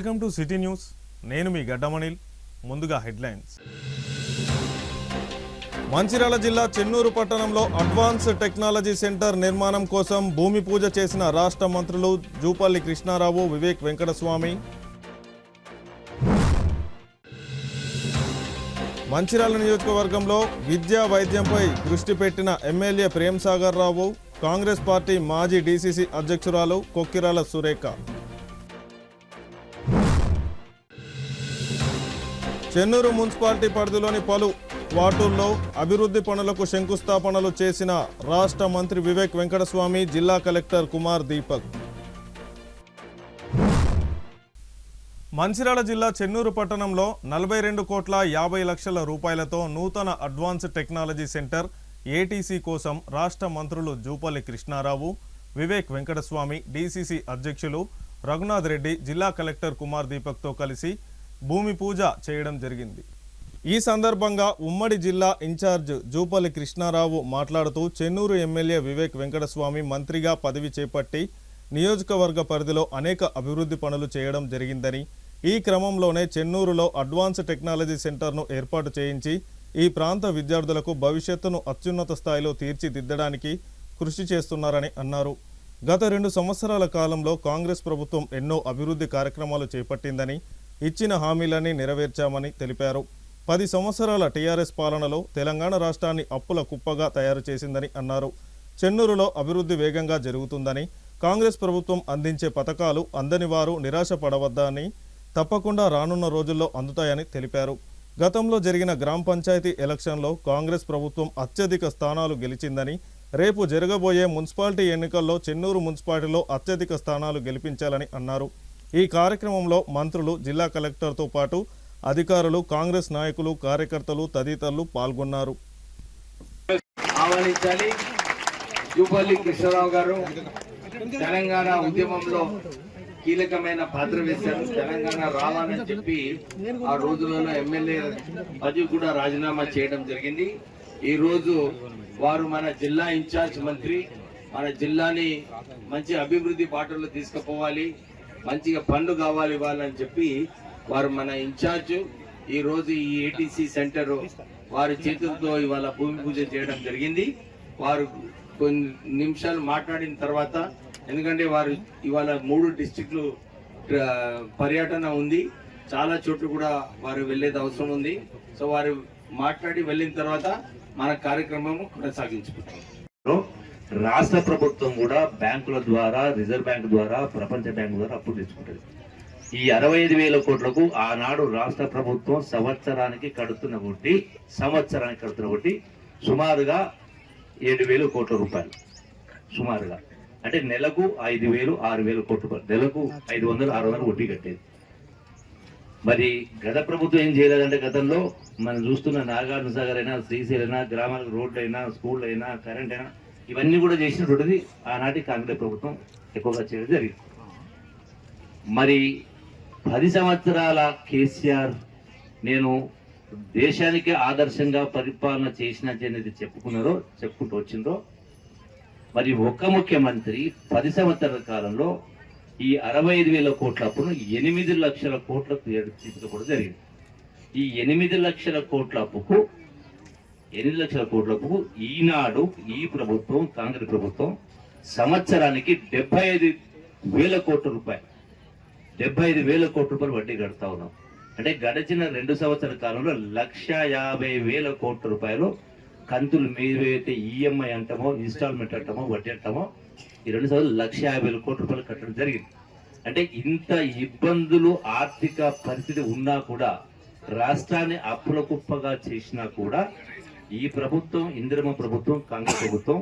Welcome to city news. నేను మీ గడ్డమణిల్. ముందుగా headlines. Mancherial జిల్లా చెన్నూరు పట్టణంలో అడ్వాన్స్ టెక్నాలజీ సెంటర్ నిర్మాణం కోసం భూమి పూజ చేసిన రాష్ట్ర మంత్రులు జూపల్లి కృష్ణారావు, వివేక్ వెంకటస్వామి. మంచిర్యాల నియోజకవర్గంలో విద్యా వైద్యంపై దృష్టి పెట్టిన ఎమ్మెల్యే ప్రేమ్సాగర్ రావు, కాంగ్రెస్ పార్టీ మాజీ డీసీసీ అధ్యక్షురాలు కొక్కిరాల సురేఖ. చెన్నూరు మున్సిపాలిటీ పరిధిలోని పలు వార్డుల్లో అభివృద్ధి పనులకు శంకుస్థాపనలు చేసిన రాష్ట్ర మంత్రి వివేక్ వెంకటస్వామి, జిల్లా కలెక్టర్ కుమార్ దీపక్. మంచిర్యాల జిల్లా చెన్నూరు పట్టణంలో 42,50,00,000 రూపాయలతో నూతన అడ్వాన్స్ టెక్నాలజీ సెంటర్ ఏటీసీ కోసం రాష్ట్ర మంత్రులు జూపల్లి కృష్ణారావు, వివేక్ వెంకటస్వామి, డీసీసీ అధ్యక్షులు రఘునాథ్ రెడ్డి, జిల్లా కలెక్టర్ కుమార్ దీపక్తో కలిసి భూమి పూజ చేయడం జరిగింది. ఈ సందర్భంగా ఉమ్మడి జిల్లా ఇన్ఛార్జ్ జూపల్లి కృష్ణారావు మాట్లాడుతూ చెన్నూరు ఎమ్మెల్యే వివేక్ వెంకటస్వామి మంత్రిగా పదవి చేపట్టి నియోజకవర్గ పరిధిలో అనేక అభివృద్ధి పనులు చేయడం జరిగిందని, ఈ క్రమంలోనే చెన్నూరులో అడ్వాన్స్ టెక్నాలజీ సెంటర్ను ఏర్పాటు చేయించి ఈ ప్రాంత విద్యార్థులకు భవిష్యత్తును అత్యున్నత స్థాయిలో తీర్చిదిద్దడానికి కృషి చేస్తున్నారని అన్నారు. గత 2 సంవత్సరాల కాలంలో కాంగ్రెస్ ప్రభుత్వం ఎన్నో అభివృద్ధి కార్యక్రమాలు చేపట్టిందని, ఇచ్చిన హామీలన్నీ నెరవేర్చామని తెలిపారు. 10 సంవత్సరాల టీఆర్ఎస్ పాలనలో తెలంగాణ రాష్ట్రాన్ని అప్పుల కుప్పగా తయారు చేసిందని అన్నారు. చెన్నూరులో అభివృద్ధి వేగంగా జరుగుతుందని, కాంగ్రెస్ ప్రభుత్వం అందించే పథకాలు అందని వారు నిరాశ పడవద్దని, తప్పకుండా రానున్న రోజుల్లో అందుతాయని తెలిపారు. గతంలో జరిగిన గ్రామ పంచాయతీ ఎలక్షన్లో కాంగ్రెస్ ప్రభుత్వం అత్యధిక స్థానాలు గెలిచిందని, రేపు జరగబోయే మున్సిపాలిటీ ఎన్నికల్లో చెన్నూరు మున్సిపాలిటీలో అత్యధిక స్థానాలు గెలిపించాలని అన్నారు. ఈ కార్యక్రమంలో మంత్రులు, జిల్లా కలెక్టర్తో పాటు అధికారులు, కాంగ్రెస్ నాయకులు, కార్యకర్తలు తదితరులు పాల్గొన్నారు. జూపల్లి కృష్ణారావు గారు తెలంగాణ ఉద్యమంలో కీలకమైన పాత్ర వేశారు. తెలంగాణ రావాలని చెప్పి ఆ రోజులలో ఎమ్మెల్యే పదవి కూడా రాజీనామా చేయడం జరిగింది. ఈ రోజు వారు మన జిల్లా ఇన్ఛార్జ్ మంత్రి, మన జిల్లాని మంచి అభివృద్ధి బాటలో తీసుకుపోవాలి, మంచిగా పనులు కావాలి వాళ్ళని చెప్పి వారు మన ఇన్ఛార్జ్ ఈ రోజు ఈ ఏటీసీ సెంటర్ వారి చేతులతో ఇవాళ భూమి పూజ చేయడం జరిగింది. వారు కొన్ని నిమిషాలు మాట్లాడిన తర్వాత, ఎందుకంటే వారు ఇవాళ 3 డిస్ట్రిక్ట్లు పర్యటన ఉంది, చాలా చోట్ల కూడా వారు వెళ్లేది అవసరం ఉంది. సో వారు మాట్లాడి వెళ్ళిన తర్వాత మన కార్యక్రమం కొనసాగించుకుంటాం. రాష్ట్ర ప్రభుత్వం కూడా బ్యాంకుల ద్వారా, రిజర్వ్ బ్యాంక్ ద్వారా, ప్రపంచ బ్యాంకు ద్వారా అప్పులు తెచ్చుకుంటుంది. ఈ 65,000 కోట్లకు ఆనాడు రాష్ట్ర ప్రభుత్వం సంవత్సరానికి కడుతున్న వడ్డీ సుమారుగా 7,000 కోట్ల రూపాయలు. సుమారుగా అంటే నెలకు 5,000, 6,000 కోట్ల రూపాయలు, నెలకు 500, 600 వడ్డీ కట్టేది. మరి గత ప్రభుత్వం ఏం చేయలేదంటే, గతంలో మనం చూస్తున్న నాగార్జున సాగర్ అయినా, శ్రీశైలం అయినా, గ్రామాలకు రోడ్లు అయినా, స్కూళ్ళు అయినా, కరెంట్ అయినా, ఇవన్నీ కూడా చేసినటువంటిది ఆనాటి కాంగ్రెస్ ప్రభుత్వం ఎక్కువగా చేయడం జరిగింది. మరి 10 సంవత్సరాల కేసీఆర్ నేను దేశానికి ఆదర్శంగా పరిపాలన చేసిన అనేది చెప్పుకుంటూ వచ్చిందో, మరి ఒక్క ముఖ్యమంత్రి 10 సంవత్సరాల కాలంలో ఈ 65,000 కోట్ల అప్పును 8 లక్షల కోట్లకు తీసుకోవడం జరిగింది. ఈ 8 లక్షల కోట్ల అప్పుకు ఈనాడు ఈ ప్రభుత్వం, కాంగ్రెస్ ప్రభుత్వం సంవత్సరానికి 75,000 కోట్ల రూపాయలు 75,000 కోట్ల రూపాయలు వడ్డీ కడతా ఉన్నాం. అంటే గడిచిన 2 సంవత్సరాల కాలంలో 1,50,000 కోట్ల రూపాయలు కంతులు మీరైతే ఈఎంఐ అంటామో, ఇన్స్టాల్మెంట్ అంటామో, వడ్డీ అంటామో, ఈ 2 సంవత్సరాలు 1,50,000 కోట్ల రూపాయలు కట్టడం జరిగింది. అంటే ఇంత ఇబ్బందులు, ఆర్థిక పరిస్థితి ఉన్నా కూడా, రాష్ట్రాన్ని అప్పుల కుప్పగా చేసినా కూడా ఈ ప్రభుత్వం, ఇందిరమ్మ ప్రభుత్వం, కాంగ్రెస్ ప్రభుత్వం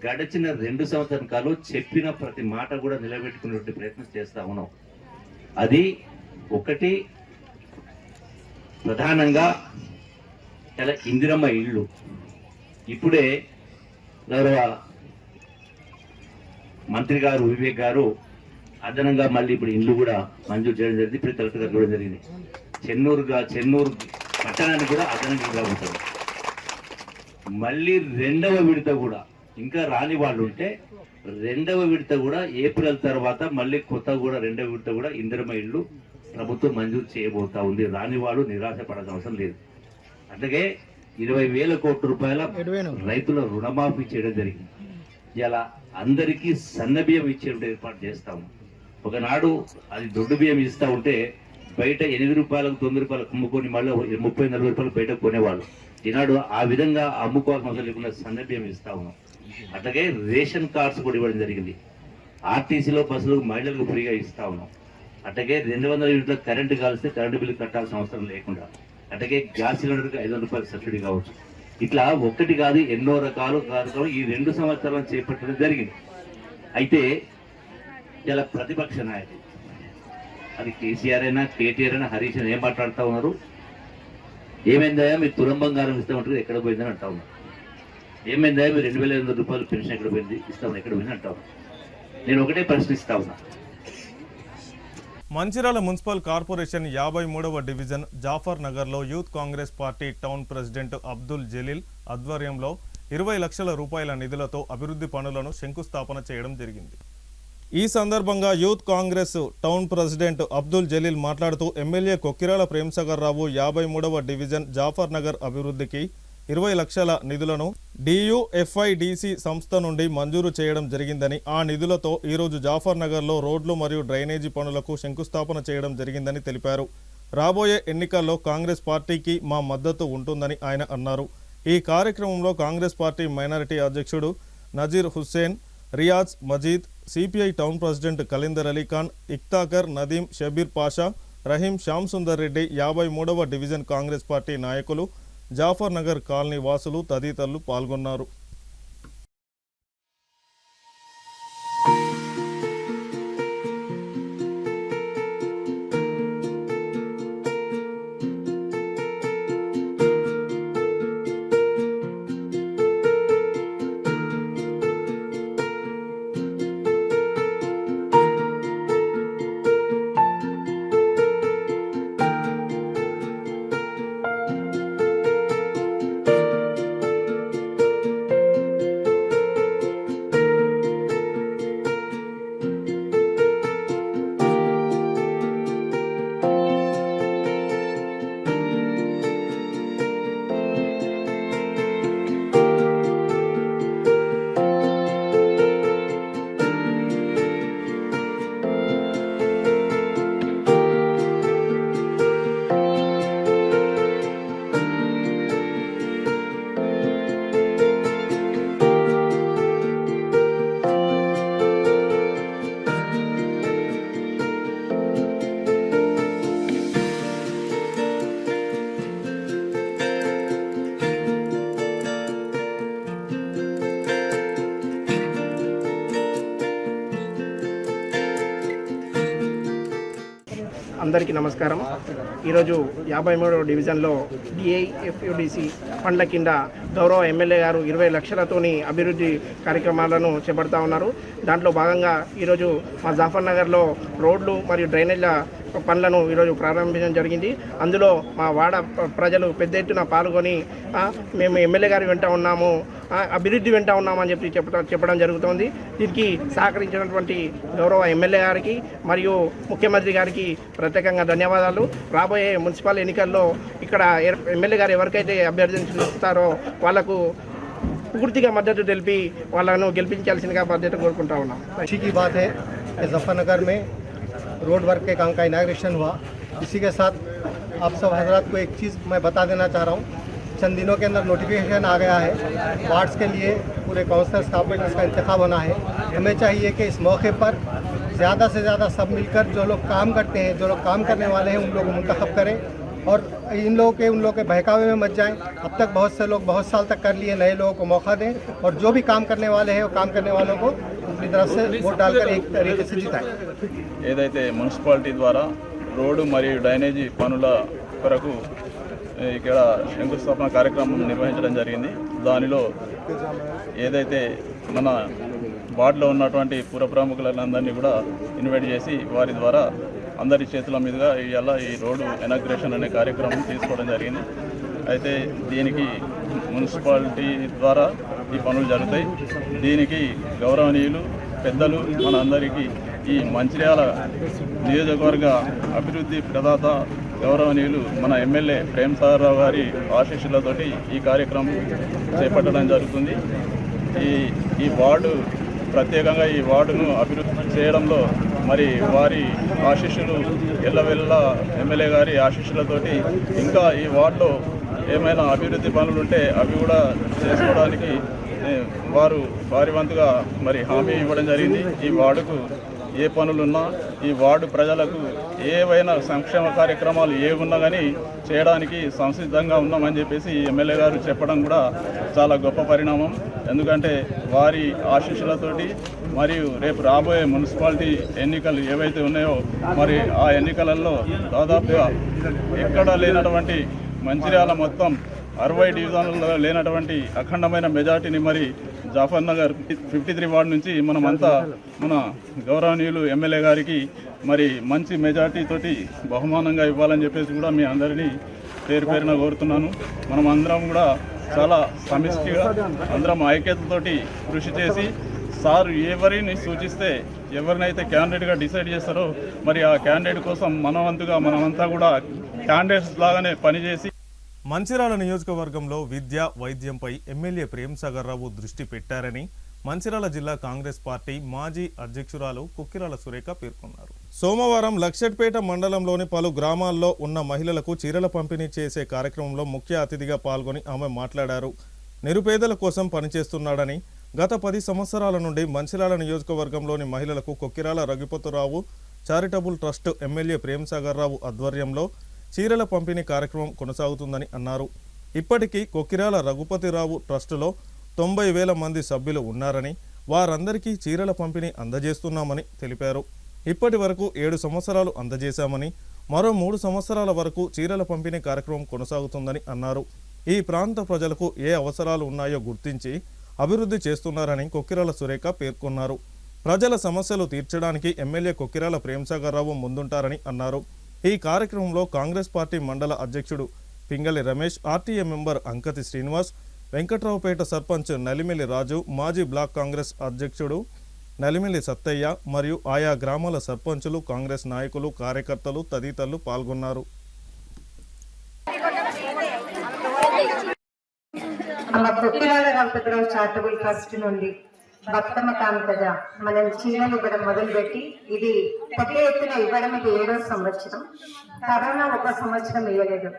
గడిచిన 2 సంవత్సరాల కాలంలో చెప్పిన ప్రతి మాట కూడా నిలబెట్టుకునే ప్రయత్నం చేస్తా ఉన్నాం. అది ఒకటి ప్రధానంగా ఇలా ఇందిరమ్మ ఇళ్ళు. ఇప్పుడే గౌరవ మంత్రి గారు వివేక్ గారు అదనంగా మళ్ళీ ఇప్పుడు ఇల్లు కూడా మంజూరు చేయడం జరిగింది. ఇప్పుడు కలెక్టర్ గారు కూడా జరిగింది. చెన్నూరు పట్టణానికి కూడా అదనంగా ఇల్లు అవుతుంది. మళ్ళీ 2వ విడత కూడా ఇంకా రాని వాళ్ళు ఉంటే 2వ విడత కూడా ఏప్రిల్ తర్వాత మళ్ళీ కొత్త కూడా 2వ విడత కూడా ఇందిరమ్మ ఇల్లు ప్రభుత్వం మంజూరు చేయబోతా ఉంది. రాని వాడు నిరాశపడాల్సిన అవసరం లేదు. అందుకే 20,000 కోట్ల రూపాయల రైతుల రుణమాఫీ చేయడం జరిగింది. ఇలా అందరికీ సన్న బియ్యం ఇచ్చే ఏర్పాటు చేస్తాము. ఒకనాడు అది దొడ్డు బియ్యం ఇస్తా ఉంటే బయట 8 రూపాయలకు 9 రూపాయలకు అమ్ముకొని మళ్ళీ 30-40 రూపాయలు బయట కొనేవాళ్ళు. ఈనాడు ఆ విధంగా అమ్ముకోవాల్సిన అవసరం లేకుండా సన్న బియ్యం ఇస్తా ఉన్నాం. అట్లాగే రేషన్ కార్డ్స్ కూడా ఇవ్వడం జరిగింది. ఆర్టీసీలో బస్సులకు మహిళలకు ఫ్రీగా ఇస్తా ఉన్నాం. అట్లాగే 200 యూనిట్ల కరెంటు కాల్స్తే కరెంటు బిల్లు కట్టాల్సిన అవసరం లేకుండా, అట్లాగే గ్యాస్ సిలిండర్కి 500 రూపాయలు సబ్సిడీ కావచ్చు. ఇట్లా ఒక్కటి కాదు ఎన్నో రకాలు కార్యక్రమాలు ఈ 2 సంవత్సరాలు చేపట్టడం జరిగింది. అయితే ఇలా ప్రతిపక్ష నాయకులు అది కేసీఆర్ అయినా కేటీఆర్ అయినా హరీష్ అయినా ఏం మాట్లాడుతూ ఉన్నారు? ఏమైందా మీరు తులం బంగారం ఇస్తామంటారు, ఎక్కడ పోయిందని అంటా ఉన్నారు. ఏమైందా మీరు 2,500 రూపాయలు పెన్షన్ ఎక్కడ పోయింది ఇస్తామని ఎక్కడ పోయింది అంటా ఉన్నారు. నేను ఒకటే ప్రశ్నిస్తా ఉన్నా. మంచిర్యాల మున్సిపల్ కార్పొరేషన్ 53వ డివిజన్ జాఫర్ నగర్లో youth Congress party town president Abdul Jalil ఆధ్వర్యంలో 20 లక్షల రూపాయల నిధులతో అభివృద్ధి పనులను శంకుస్థాపన చేయడం జరిగింది. ఈ సందర్భంగా youth Congress town president Abdul Jaleel మాట్లాడుతూ ఎమ్మెల్యే కొక్కిరాల ప్రేమ్సాగర్ రావు 53వ డివిజన్ జాఫర్ నగర్ అభివృద్ధికి 20 లక్షల నిధులను డియుఎఫ్ఐడిసి సంస్థ నుండి మంజూరు చేయడం జరిగిందని, ఆ నిధులతో ఈరోజు జాఫర్ నగర్లో రోడ్లు మరియు డ్రైనేజీ పనులకు శంకుస్థాపన చేయడం జరిగిందని తెలిపారు. రాబోయే ఎన్నికల్లో కాంగ్రెస్ పార్టీకి మా మద్దతు ఉంటుందని ఆయన అన్నారు. ఈ కార్యక్రమంలో కాంగ్రెస్ పార్టీ మైనారిటీ అధ్యక్షుడు నజీర్ హుస్సేన్, రియాజ్ మజీద్, సిపిఐ టౌన్ ప్రెసిడెంట్ కలీందర్ అలీ ఖాన్, ఇక్తాకర్, నదీం, షబీర్ పాషా, రహీం, శ్యామ్ సుందర్ రెడ్డి, 53వ డివిజన్ కాంగ్రెస్ పార్టీ నాయకులు, జాఫర్ నగర్ కాలనీ వాసులు తదితరులు పాల్గొన్నారు. అందరికీ నమస్కారం. ఈరోజు 53వ డివిజన్లో డిఐఎఫ్యుడిసి ఫండ్ల కింద గౌరవ ఎమ్మెల్యే గారు 20 లక్షలతోని అభివృద్ధి కార్యక్రమాలను చేపడతా ఉన్నారు. దాంట్లో భాగంగా ఈరోజు మా జాఫర్ నగర్లో రోడ్లు మరియు డ్రైనేజ్ల పనులను ఈరోజు ప్రారంభించడం జరిగింది. అందులో మా వాడ ప్రజలు పెద్ద ఎత్తున పాల్గొని మేము ఎమ్మెల్యే గారి వెంట ఉన్నాము, అభివృద్ధి వెంట ఉన్నామని చెప్పడం జరుగుతోంది. దీనికి సహకరించినటువంటి గౌరవ ఎమ్మెల్యే గారికి మరియు ముఖ్యమంత్రి గారికి ప్రత్యేకంగా ధన్యవాదాలు. రాబోయే మున్సిపల్ ఎన్నికల్లో ఇక్కడ ఎమ్మెల్యే గారు ఎవరికైతే అభ్యర్థిస్తారో వాళ్లకు పూర్తిగా మద్దతు తెలిపి వాళ్ళను గెలిపించాల్సిందిగా బాధ్యత కోరుకుంటా ఉన్నాం. अच्छी बात है कि जफरनगर में रोड वर्क के काम का इनाग्रेशन हुआ. इसी के साथ आप सब हजरात को एक चीज़ मैं बता देना चाह रहा हूँ. चंद दिनों के अंदर नोटिफिकेशन आ गया है. वार्ड्स के लिए पूरे काउंसलर्स कार्पोरेटर्स का इंतखाब होना है. हमें चाहिए कि इस मौके पर ज़्यादा से ज़्यादा सब मिलकर जो लोग काम करते हैं, जो लोग काम करने वाले हैं, उन लोगों को मुंतखब करें और उन लोगों के बहकावे में मत जाएं. अब तक बहुत से लोग बहुत साल तक कर लिए, नए लोगों को मौका दें और जो भी काम करने वाले हैं वो काम करने वालों को अपनी तरफ से वोट डालकर एक तरीके से जिताएं. ఏదైతే మున్సిపాలిటీ ద్వారా రోడ్డు మరియు డ్రైనేజీ పనుల కొరకు ఇక్కడ శంకుస్థాపన కార్యక్రమం నిర్వహించడం జరిగింది. దానిలో ఏదైతే మన వార్డులో ఉన్నటువంటి పుర ప్రముఖులందరినీ కూడా ఇన్వైట్ చేసి వారి ద్వారా అందరి చేతుల మీదుగా ఇవాళ ఈ రోడ్డు ఇనాగ్రేషన్ అనే కార్యక్రమం తీసుకోవడం జరిగింది. అయితే దీనికి మున్సిపాలిటీ ద్వారా ఈ పనులు జరుగుతాయి. దీనికి గౌరవనీయులు పెద్దలు మన అందరికీ ఈ మంచిర్యాల నియోజకవర్గ అభివృద్ధి ప్రదాత గౌరవనీయులు మన ఎమ్మెల్యే ప్రేమ్ సాగర్ రావు గారి ఆశీస్సులతోటి ఈ కార్యక్రమం చేపట్టడం జరుగుతుంది. ఈ వార్డు ప్రత్యేకంగా ఈ వార్డును అభివృద్ధి చేయడంలో మరి వారి ఆశీస్సులు ఎల్లవెల్ల ఎమ్మెల్యే గారి ఆశీస్సులతోటి ఇంకా ఈ వార్డులో ఏమైనా అభివృద్ధి పనులు ఉంటే అవి కూడా చేసుకోవడానికి వారి వంతుగా మరి హామీ ఇవ్వడం జరిగింది. ఈ వార్డుకు ఏ పనులున్నా ఈ వార్డు ప్రజలకు ఏవైనా సంక్షేమ కార్యక్రమాలు ఏమున్నా కానీ చేయడానికి సంసిద్ధంగా ఉన్నామని చెప్పేసి ఎమ్మెల్యే గారు చెప్పడం కూడా చాలా గొప్ప పరిణామం. ఎందుకంటే వారి ఆశీస్సులతోటి మరియు రేపు రాబోయే మున్సిపాలిటీ ఎన్నికలు ఏవైతే ఉన్నాయో మరి ఆ ఎన్నికలలో దాదాపుగా ఎక్కడా లేనటువంటి మంచిర్యాల మొత్తం 60 డివిజన్లలో లేనటువంటి అఖండమైన మెజార్టీని మరి జాఫర్ నగర్ 53 వార్డు నుంచి మనమంతా మన గౌరవనీయులు ఎమ్మెల్యే గారికి మరి మంచి మెజార్టీతోటి బహుమానంగా ఇవ్వాలని చెప్పేసి కూడా మీ అందరినీ పేరు పేరున కోరుతున్నాను. మనం అందరం కూడా చాలా సమిష్టిగా అందరం ఐక్యతతోటి కృషి చేసి సార్ ఎవరిని సూచిస్తే ఎవరినైతే క్యాండిడేట్గా డిసైడ్ చేస్తారో మరి ఆ క్యాండిడేట్ కోసం మనమంతా కూడా క్యాండిడేట్స్ లాగానే పనిచేసి మంచిర్యాల నియోజకవర్గంలో విద్య వైద్యంపై ఎమ్మెల్యే ప్రేమ్ సాగర్ రావు దృష్టి పెట్టారని మంచిర్యాల జిల్లా కాంగ్రెస్ పార్టీ మాజీ అధ్యక్షురాలు కుక్కిరాల సురేఖ పేర్కొన్నారు. సోమవారం లక్షట్పేట మండలంలోని పలు గ్రామాల్లో ఉన్న మహిళలకు చీరల పంపిణీ చేసే కార్యక్రమంలో ముఖ్య అతిథిగా పాల్గొని ఆమె మాట్లాడారు. నిరుపేదల కోసం పనిచేస్తున్నాడని గత 10 సంవత్సరాల నుండి మంచిర్యాల నియోజకవర్గంలోని మహిళలకు Kokkirala Raghupathi Rao charitable trust MLA Prem Sagar Rao ఆధ్వర్యంలో చీరల పంపిణీ కార్యక్రమం కొనసాగుతుందని అన్నారు. ఇప్పటికీ కొక్కిరాల రఘుపతిరావు ట్రస్టులో 90,000 మంది సభ్యులు ఉన్నారని వారందరికీ చీరల పంపిణీ అందజేస్తున్నామని తెలిపారు. ఇప్పటి వరకు 7 సంవత్సరాలు అందజేశామని మరో 3 సంవత్సరాల వరకు చీరల పంపిణీ కార్యక్రమం కొనసాగుతుందని అన్నారు. ఈ ప్రాంత ప్రజలకు ఏ అవసరాలు ఉన్నాయో గుర్తించి అభివృద్ధి చేస్తున్నారని కొక్కిరాల సురేఖ పేర్కొన్నారు. ప్రజల సమస్యలు తీర్చడానికి ఎమ్మెల్యే కొక్కిరాల ప్రేమ్ సాగర్ రావు ముందుంటారని అన్నారు. ఈ కార్యక్రమంలో కాంగ్రెస్ పార్టీ మండల అధ్యక్షుడు పింగళి రమేష్, ఆర్టీఏ మెంబర్ అంకతి శ్రీనివాస్, వెంకట్రావుపేట సర్పంచ్ నలిమిలి రాజు, మాజీ బ్లాక్ కాంగ్రెస్ అధ్యక్షుడు నలిమిలి సత్తయ్య మరియు ఆయా గ్రామాల సర్పంచులు, కాంగ్రెస్ నాయకులు, కార్యకర్తలు తదితరులు పాల్గొన్నారు. చారిటబుల్ ట్రస్ట్ నుండి బతుకమ్మ కానుకగా మనం చీరలు ఇవ్వడం మొదలుపెట్టి ఇది పెద్ద ఎత్తున ఇవ్వడం ఇది 7వ సంవత్సరం. కరోనా 1 సంవత్సరం ఇవ్వలేదు.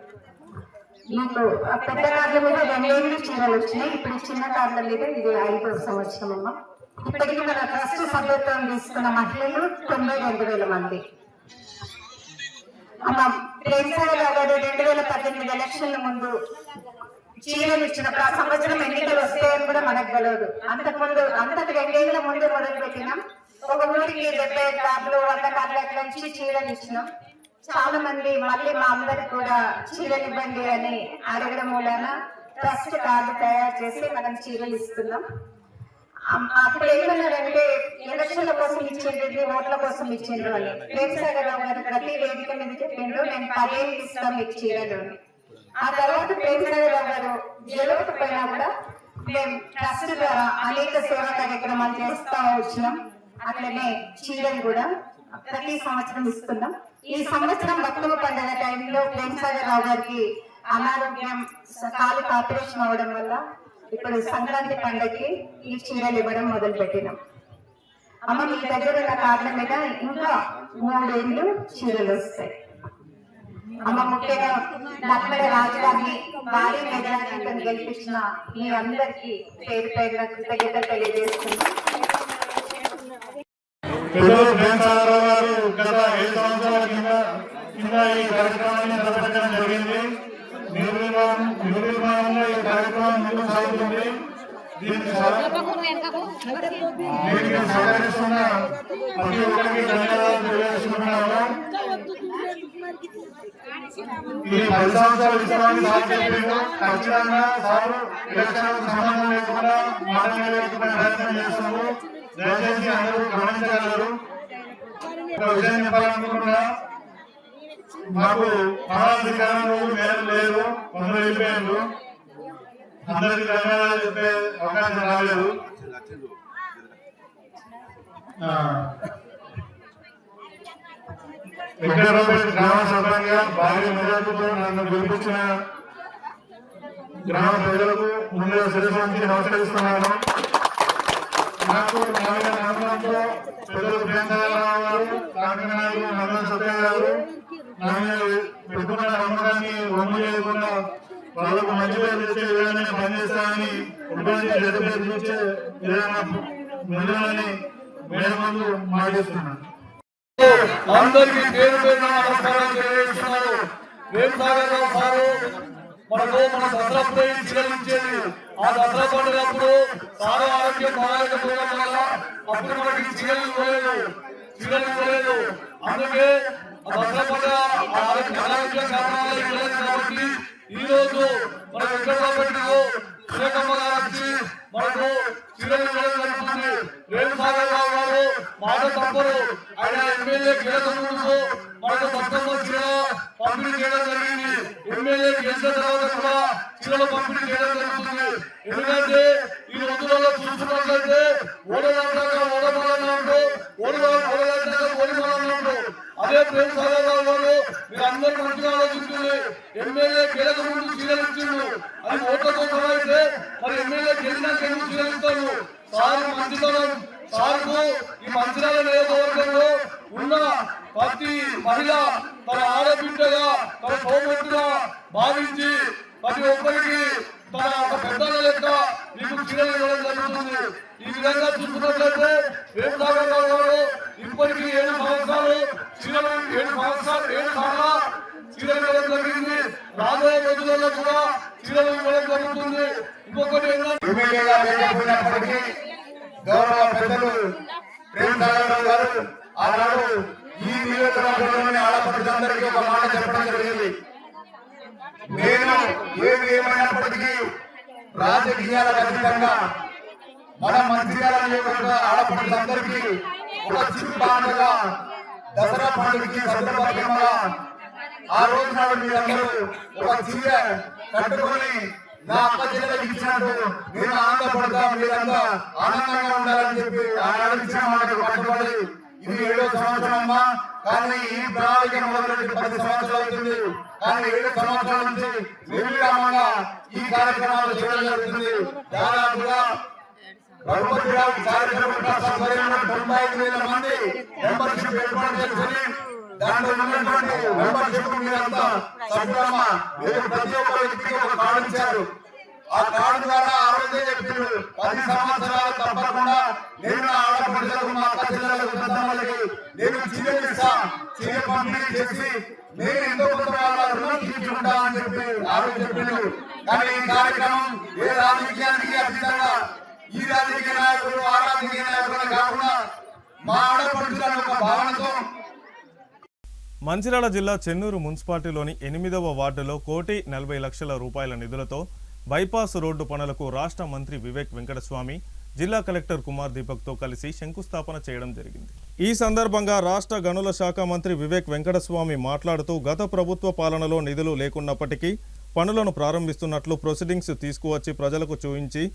మీకు పెద్ద కార్డుల మీద 2 చీరలు వచ్చినాయి. ఇప్పుడు చిన్న కార్డుల మీద ఇది 5వ సంవత్సరం అమ్మ. ఇప్పటికీ మన ట్రస్ట్ సభ్యత్వం తీసుకున్న మహిళలు 92,000 మంది. అమ్మ ప్రేమ్ సాగర్ రావు గారు 2018 ఎలక్షన్ల ముందు చీరలు ఇచ్చినప్పుడు ఆ సంవత్సరం ఎన్నికలు వస్తాయని కూడా మనకు తెలియదు. అంతకు 2 ఏళ్ల ముందు మొదలు పెట్టినాం. ఒక ఊరికి 75 కార్డులు 100 కార్డులు అట్లా ఇచ్చి చీరలు ఇచ్చినాం. చాలా మంది మళ్ళీ మా అందరికి కూడా చీరలు ఇవ్వండి అని అడగడం మూలన ట్రస్ట్ కార్డు తయారు చేసి మనం చీరలు ఇస్తున్నాం. అప్పుడు ఏమన్నారంటే ఎలక్షన్ల కోసం ఇచ్చిండ్రు, ఓట్ల కోసం ఇచ్చిండ్రు అని. ప్రేమ్ సాగర్ రావు గారు ప్రతి వేదిక మీద చెప్పిండ్రు, నేను 10 ఏళ్ళు ఇస్తాం మీకు చీరలు. ఆ తర్వాత ప్రేమ్ సాగర్ రావు గారు గెలవకపోయినా కూడా మేము ట్రస్ట్ ద్వారా అనేక సేవా కార్యక్రమాలు చేస్తా వచ్చినాం. అట్లనే చీరలు కూడా ప్రతి సంవత్సరం ఇస్తున్నాం. ఈ సంవత్సరం బతుకమ్మ పండుగ టైంలో ప్రేమ్ సాగర్ రావు గారికి అనారోగ్యం, కాలుకి ఆపరేషన్ అవడం వల్ల ఇప్పుడు సంక్రాంతి పండుగకి ఈ చీరలు ఇవ్వడం మొదలు పెట్టినాం. అమ్మ మీ దగ్గర ఉన్న కార్డుల మీద ఇంకా 3 ఏళ్ళు చీరలు వస్తాయి. అమ్మ ముఖ్యంగా నల్లమల రాజధాని భారీ మెజారిటీతో గెలిపించిన మీ అందరికీ పేరు పేరున కృతజ్ఞతలు తెలియజేస్తున్నాం. గత 7 సంవత్సరాల కింద ఈ కార్యక్రమాన్ని నిర్వహించడం జరిగింది. నిర్మాణంలో ఈ కార్యక్రమం ముందుకు సాగుతుంది. దీనికి సహకరిస్తున్న ప్రతి ఒక్కరికి ధన్యవాదాలు తెలియజేసుకుంటున్నాము. ఈ 10 సంవత్సరాలు ఇస్తామని సార్ చెప్పిండు. ఖచ్చితంగా సార్ ఎలక్షన్లకు సంబంధం లేకుండా మాట నిలబెట్టుకునే ప్రయత్నం చేస్తున్నాము. దయచేసి అందరూ గమనించగలరు. ఒక విషయం చెప్పాలనుకుంటున్నా, మాకు మానవాధికారంలో మేలు లేదు, కొందరు వెళ్ళిపోయారు. అందరికి ధన్యవాదాలు చెప్పే అవకాశం రాలేదు. వెంకటరావుపేట గ్రామ సర్పంచ్గా భారీ మెజార్టీతో నన్ను గెలిపించిన గ్రామ ప్రజలకు ముందుగా శిరస్సు వంచి నమస్కరిస్తున్నాను. నాకు నాలుగు మండలంలో పెద్దలు ప్రియాంకరావు గారు, కాకినాడలు మండలం సత్య గారు నా మీద పెట్టుకున్న నమ్మకాన్ని వమ్ము చేయకుండా వాళ్ళకు మంచి పేరు తెచ్చే విధంగా పనిచేస్తానని ఉపయోగించి చెడ్డ పేరు తెచ్చే విధంగా ముందులని మేడం ముందు మాటిస్తున్నాను. అందరికీ పేరు పేరు నమస్కారం తెలియజేస్తున్నాను. వేణుసాగర్ సారు మనకు మన దసరా చిరలించేది. ఆ దసరా పండుగప్పుడు సారు ఆరోగ్యం బాగాలేకపోవడం వల్ల అప్పుడు మనకి చిరలు ఇవ్వలేదు. అందుకే దసరా పండుగ అనారోగ్య కారణాలు ఇవ్వలేదు కాబట్టి ఈ రోజు మన వెంకటరావుపేటలో శ్రీకమ్మ గారు వచ్చి మనకు చిరలు ఇవ్వడం జరుగుతుంది. వేణుసాగర్ రావు గారు మాట తప్పరు. ఆయన ఎమ్మెల్యే గెలకముందు మనకు బతుకమ్మ చీర పంపిణీ చేయడం జరిగింది. ఎమ్మెల్యే గెలిచిన తర్వాత కూడా చీరలు పంపిణీ చేయడం జరుగుతుంది. ఎందుకంటే ఈ రోజులలో చూసుకున్నట్లయితే ఓడలాంటాక ఓడమలన్నాడు, ఓడలాంటాక ఓడిమలన్నాడు. అదే వేణుసాగర్ రావు గారు మీరు అందరూ మంచిగా ఆలోచించింది. ఎమ్మెల్యే గెలక ముందు చీరలు ఇచ్చిండు. అది ఓట్ల కోసం అయితే మరి ఎమ్మెల్యే గెలిచినాక ఎందుకు చీరలు ఇస్తాను? సార్ మంచితనం సార్కు ఈ మంచిర్యాల నియోజకవర్గంలో ఉన్న ప్రతి మహిళ తన ఆడబిడ్డగా తన సోమట్టుగా భావించి ప్రతి ఒక్కరికి తన ఒక పెద్దల లెక్క మీకు చీరలు ఇవ్వడం జరుగుతుంది. ఈ విధంగా చూసుకున్నట్లయితే వేణుసాగర్ రావు గారు ఇప్పటికీ 7 సంవత్సరాలు చీరలు 7 సార్లు చీరలు ఇవ్వడం జరిగింది. రాబోయే రోజులలో కూడా చీరలు ఇవ్వడం జరుగుతుంది. ఇంకొకటి ఎమ్మెల్యేగా లేకపోయినప్పటికీ గౌరవ పెద్దలు వేణుసాగర్ గారు ఆనాడు ఈ నియోజకవర్గంలోని ఆడపడులందరికీ ఒక మాట చెప్పడం జరిగింది. నేను ఏది ఏమైనప్పటికీ రాజకీయాలకు అతీతంగా మన మంచిర్యాల నియోజకవర్గ ఆడపడులందరికీ ఒక చిరు పండుగ దసరా పండుగకి సందర్భంగా ఆ రోజు నాడు మీరందరూ ఒక చీర కట్టుకొని నా అక్క చెల్లెలకు ఇచ్చినట్టు నేను ఆనందపడతా, మీరంతా ఆనందంగా ఉండాలని చెప్పి ఆనాడు ఇచ్చిన మాటకు కట్టుబడి ఇది 7వ సంవత్సరం అమ్మా. కానీ ఈ ప్రణాళిక మొదలుపెట్టి 10 సంవత్సరాలు అవుతుంది. కానీ 7 సంవత్సరాల నుంచి నిర్విరామంగా ఈ కార్యక్రమాలు చేయడం జరుగుతుంది. దాదాపుగా రఘుపతిరావు కార్యక్రమం 95,000 మంది మెంబర్షిప్ ఏర్పాటు చేసుకుని దాంట్లో ఉన్నటువంటి మెంబర్షిప్ మీరంతా సభ్యులమ్మ మీరు ప్రతి ఒక్క వ్యక్తికి ఒక కార్డు ఇచ్చారు. ఆ కార్డు ద్వారా ఆ రోజే చెప్పారు 10 సంవత్సరాలు తప్పకుండా నేను ఆడపడులకు మా అక్క చెల్లెలకు పెద్దమ్మలకి నేను చీరలు ఇస్తా, చీర పంపిణీ చేసి నేను ఎంతో కొంత వాళ్ళ రుణం తీర్చుకుంటా అని చెప్పి ఆ రోజు చెప్పారు. కానీ ఈ కార్యక్రమం ఏ రాజకీయానికి అతీతంగా ఈ రాజకీయ నాయకులు ఆ రాజకీయ నాయకులు కాకుండా మా ఆడపడుచులను ఒక భావనతో మంచిర్యాల జిల్లా చెన్నూరు మున్సిపాలిటీలోని 8వ వార్డులో 1,40,00,000 రూపాయల నిధులతో బైపాస్ రోడ్డు పనులకు రాష్ట్ర మంత్రి వివేక్ వెంకటస్వామి జిల్లా కలెక్టర్ కుమార్ దీపక్తో కలిసి శంకుస్థాపన చేయడం జరిగింది. ఈ సందర్భంగా రాష్ట్ర గనుల శాఖ మంత్రి వివేక్ వెంకటస్వామి మాట్లాడుతూ గత ప్రభుత్వ పాలనలో నిధులు లేకున్నప్పటికీ పనులను ప్రారంభిస్తున్నట్లు ప్రొసీడింగ్స్ తీసుకువచ్చి ప్రజలకు చూపించి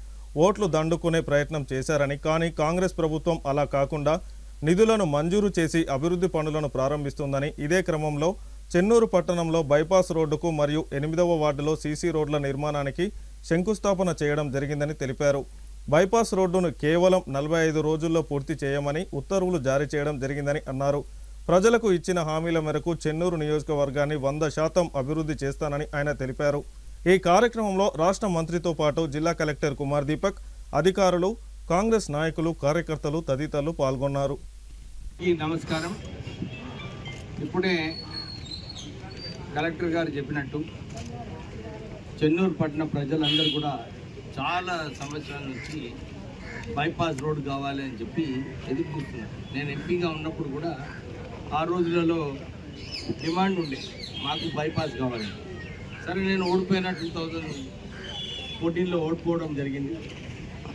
ఓట్లు దండుకునే ప్రయత్నం చేశారని, కానీ కాంగ్రెస్ ప్రభుత్వం అలా కాకుండా నిధులను మంజూరు చేసి అభివృద్ధి పనులను ప్రారంభిస్తుందని, ఇదే క్రమంలో చెన్నూరు పట్టణంలో బైపాస్ రోడ్డుకు మరియు 8వ వార్డులో సీసీ రోడ్ల నిర్మాణానికి శంకుస్థాపన చేయడం జరిగిందని తెలిపారు. బైపాస్ రోడ్డును కేవలం 45 రోజుల్లో పూర్తి చేయమని ఉత్తర్వులు జారీ చేయడం జరిగిందని అన్నారు. ప్రజలకు ఇచ్చిన హామీల మేరకు చెన్నూరు నియోజకవర్గాన్ని 100% అభివృద్ధి చేస్తానని ఆయన తెలిపారు. ఈ కార్యక్రమంలో రాష్ట్ర మంత్రితో పాటు జిల్లా కలెక్టర్ కుమార్ దీపక్, అధికారులు, కాంగ్రెస్ నాయకులు, కార్యకర్తలు తదితరులు పాల్గొన్నారు. నమస్కారం. ఇప్పుడే కలెక్టర్ గారు చెప్పినట్టు చెన్నూరు పట్టణ ప్రజలందరూ కూడా చాలా సంవత్సరాల నుంచి బైపాస్ రోడ్ కావాలి అని చెప్పి ఎదురు చూస్తున్నారు. నేను ఎంపీగా ఉన్నప్పుడు కూడా ఆ రోజులలో డిమాండ్ ఉండే మాకు బైపాస్ కావాలి. సరే నేను ఓడిపోయిన 2014లో ఓడిపోవడం జరిగింది.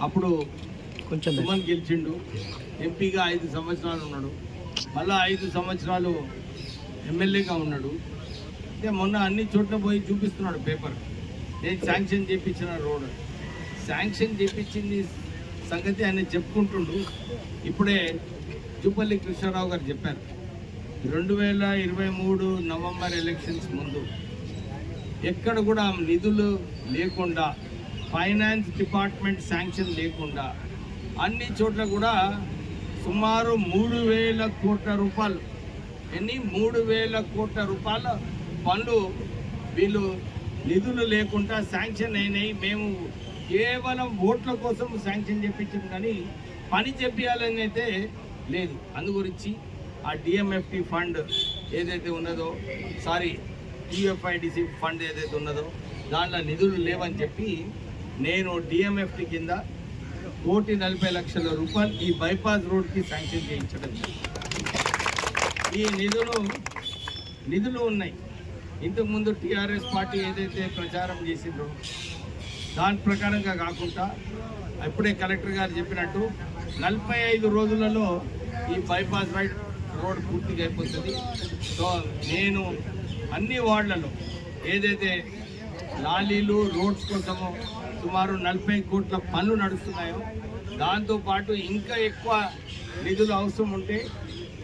అప్పుడు కొంచెం సుమన్ గెలిచిండు, ఎంపీగా 5 సంవత్సరాలు ఉన్నాడు, మళ్ళీ 5 సంవత్సరాలు ఎమ్మెల్యేగా ఉన్నాడు. అంటే మొన్న అన్ని చోట్ల పోయి చూపిస్తున్నాడు పేపర్, నేను శాంక్షన్ చేయించిన రోడ్, శాంక్షన్ చేయించింది సంగతి ఆయన చెప్పుకుంటుండ్రు. ఇప్పుడే జూపల్లి కృష్ణారావు గారు చెప్పారు 2023 నవంబర్ ఎలక్షన్స్ ముందు ఎక్కడ కూడా నిధులు లేకుండా, ఫైనాన్స్ డిపార్ట్మెంట్ శాంక్షన్ లేకుండా అన్ని చోట్ల కూడా సుమారు 3,000 కోట్ల రూపాయలు 3,000 కోట్ల రూపాయల పనులు వీళ్ళు నిధులు లేకుండా శాంక్షన్ అయినాయి. మేము కేవలం ఓట్ల కోసం శాంక్షన్ చేయించాం కానీ పని చేయాలని అయితే లేదు. అందు గురించి ఆ డిఎంఎఫ్టి ఫండ్ ఏదైతే ఉన్నదో, టిఎఫ్ఐడిసి ఫండ్ ఏదైతే ఉన్నదో దాంట్లో నిధులు లేవని చెప్పి నేను డిఎంఎఫ్టి కింద 1,40,00,000 రూపాయలు ఈ బైపాస్ రోడ్కి శాంక్షన్ చేయించడం. ఈ నిధులు ఉన్నాయి. ఇంతకుముందు టీఆర్ఎస్ పార్టీ ఏదైతే ప్రచారం చేసిందో దాని ప్రకారంగా కాకుండా ఇప్పుడే కలెక్టర్ గారు చెప్పినట్టు 45 రోజులలో ఈ బైపాస్ రోడ్ పూర్తిగా అయిపోతుంది. సో నేను అన్ని వార్డులలో ఏదైతే లాలీలు రోడ్స్ కోసము సుమారు 40 కోట్ల పనులు నడుస్తున్నాయో దాంతోపాటు ఇంకా ఎక్కువ నిధులు అవసరం ఉంటే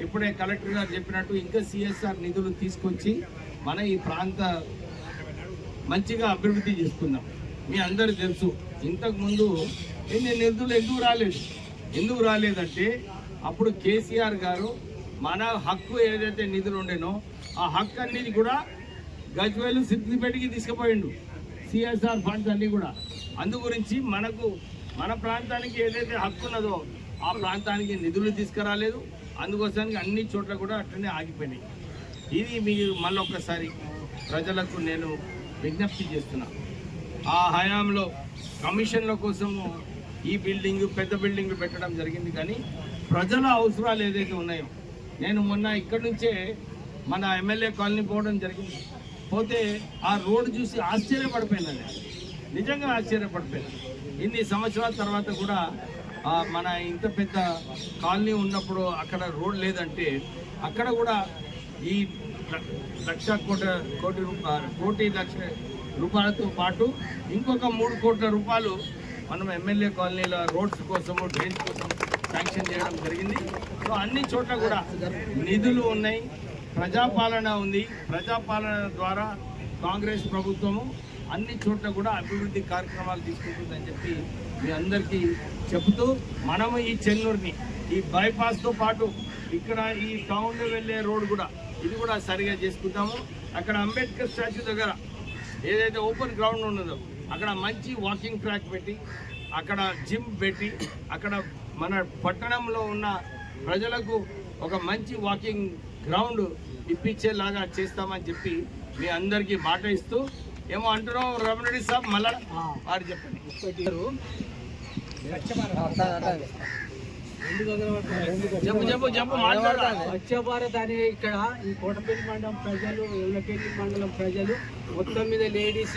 ఇప్పుడే కలెక్టర్ గారు చెప్పినట్టు ఇంకా సిఎస్ఆర్ నిధులు తీసుకొచ్చి మన ఈ ప్రాంత మంచిగా అభివృద్ధి చేసుకుందాం. మీ అందరూ తెలుసు ఇంతకుముందు ఎన్ని నిధులు ఎందుకు రాలేదంటే అప్పుడు కేసీఆర్ గారు మన హక్కు ఏదైతే నిధులు ఉండేనో ఆ హక్కు అన్నిది కూడా గజ్వేలు సిద్దిపేటకి తీసుకుపోయిండు, సిఎస్ఆర్ ఫండ్స్ అన్నీ కూడా. అందు గురించి మన ప్రాంతానికి ఏదైతే హక్కు ఉన్నదో ఆ ప్రాంతానికి నిధులు తీసుకురాలేదు. అందుకోసానికి అన్ని చోట్ల కూడా అట్లనే ఆగిపోయినాయి. ఇది మీరు మళ్ళొక్కసారి ప్రజలకు నేను విజ్ఞప్తి చేస్తున్నా. ఆ హయాంలో కమిషన్ల కోసము ఈ పెద్ద బిల్డింగ్ పెట్టడం జరిగింది కానీ ప్రజల అవసరాలు ఏదైతే ఉన్నాయో, నేను మొన్న ఇక్కడి నుంచే మన ఎమ్మెల్యే కాలనీ పోవడం జరిగింది. పోతే ఆ రోడ్డు చూసి ఆశ్చర్యపడిపోయినాను, నిజంగా ఆశ్చర్యపడిపోయాను. ఇన్ని సంవత్సరాల తర్వాత కూడా మన ఇంత పెద్ద కాలనీ ఉన్నప్పుడు అక్కడ రోడ్ లేదంటే అక్కడ కూడా ఈ 1,00,00,000 రూపాయలతో పాటు ఇంకొక 3 కోట్ల రూపాయలు మనం ఎమ్మెల్యే కాలనీల రోడ్స్ కోసము, డ్రైన్స్ కోసం శాంక్షన్ చేయడం జరిగింది. సో అన్ని చోట్ల కూడా నిధులు ఉన్నాయి, ప్రజాపాలన ఉంది. ప్రజాపాలన ద్వారా కాంగ్రెస్ ప్రభుత్వము అన్ని చోట్ల కూడా అభివృద్ధి కార్యక్రమాలు తీసుకుంటుందని చెప్పి మీ అందరికీ చెబుతూ, మనము ఈ చెన్నూరుని ఈ బైపాస్తో పాటు ఇక్కడ ఈ టౌన్లో వెళ్ళే రోడ్ కూడా ఇది కూడా సరిగా చేసుకుంటాము. అక్కడ అంబేద్కర్ స్టాచ్యూ దగ్గర ఏదైతే ఓపెన్ గ్రౌండ్ ఉన్నదో అక్కడ మంచి వాకింగ్ ట్రాక్ పెట్టి, అక్కడ జిమ్ పెట్టి, అక్కడ మన పట్టణంలో ఉన్న ప్రజలకు ఒక మంచి వాకింగ్ గ్రౌండ్ ఇప్పించేలాగా చేస్తామని చెప్పి మీ అందరికీ మాట ఇస్తూ, ఏమో అంటున్నాం రమణరెడ్డి సాబ్ మళ్ళా వారు చెప్పండి. స్వచ్ఛ భారత్ అనే ఇక్కడ ఈ కోటపల్లి మండలం ప్రజలు, ఎవలకెల్లి మండలం ప్రజలు మొత్తం మీద లేడీస్